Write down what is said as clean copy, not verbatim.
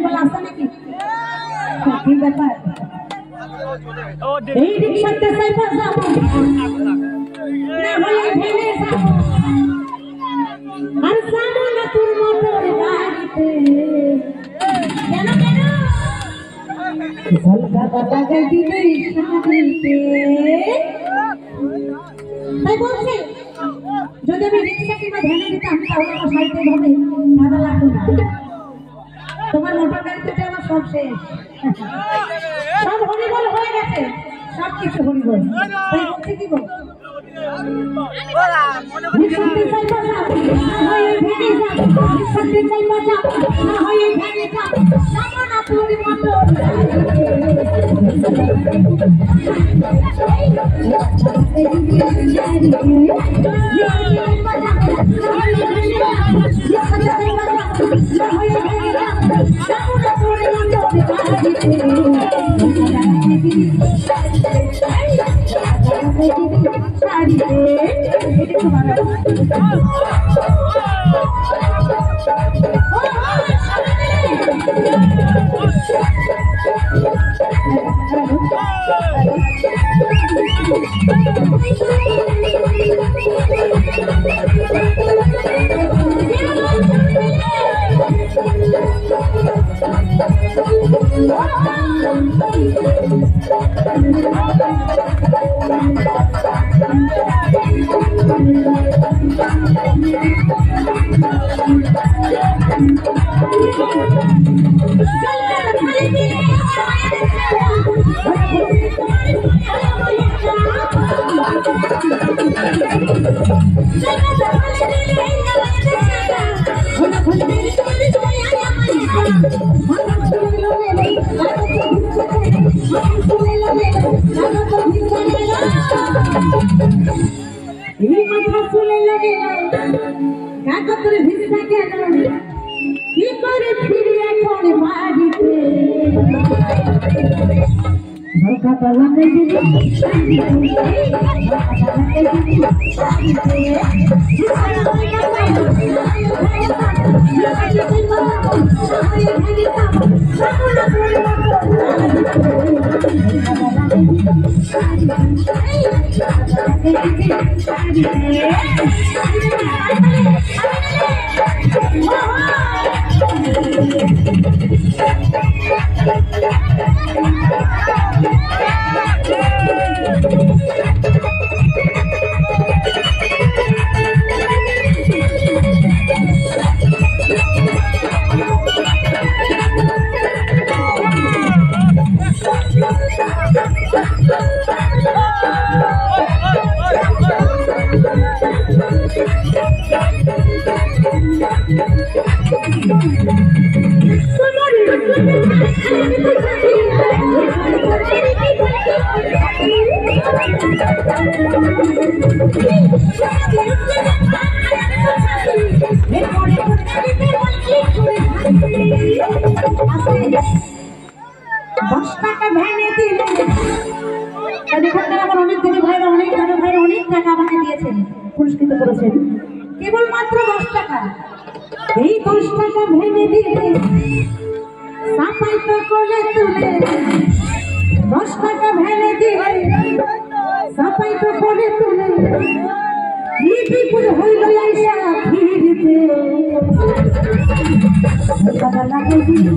বলা আছে নাকি কি ব্যাপার এই রিকশাতে সাইফা যাব না হলে ভেঙে যাব আর যাবো না তোর মোটর গাড়িতে কেন কেন কলকাতা লাগাই দিবে শাড়িতে তাই বলছি যদি আমি রিকশা কিংবা ভ্যানে দিতাম তাহলে আমার শাড়িতে হবে ভালো লাগতো না তোমার মোটর গাড়িতে আমার সব শেষ সব হরিবল হয়ে গেছে সব কিছু হরিবল তাই বলছি কি গো রিকশাতে চাইবা যাব না হয় ভেঙে যাব রিকশাতে চাইবা যাব না হয় ভেঙে যাব যাবো না তোর মোটর পুরস্কৃত করেছেন কেবলমাত্র 10 টাকা। এই 10 টাকা ভেঙে দিলে সাফাই তো কোলে তুলে 10 টাকা ভেঙে দিলে সাফাই তো কোলে তুলে বিপুল হইল আইসা ফিরিতে কথা লাগে দিদি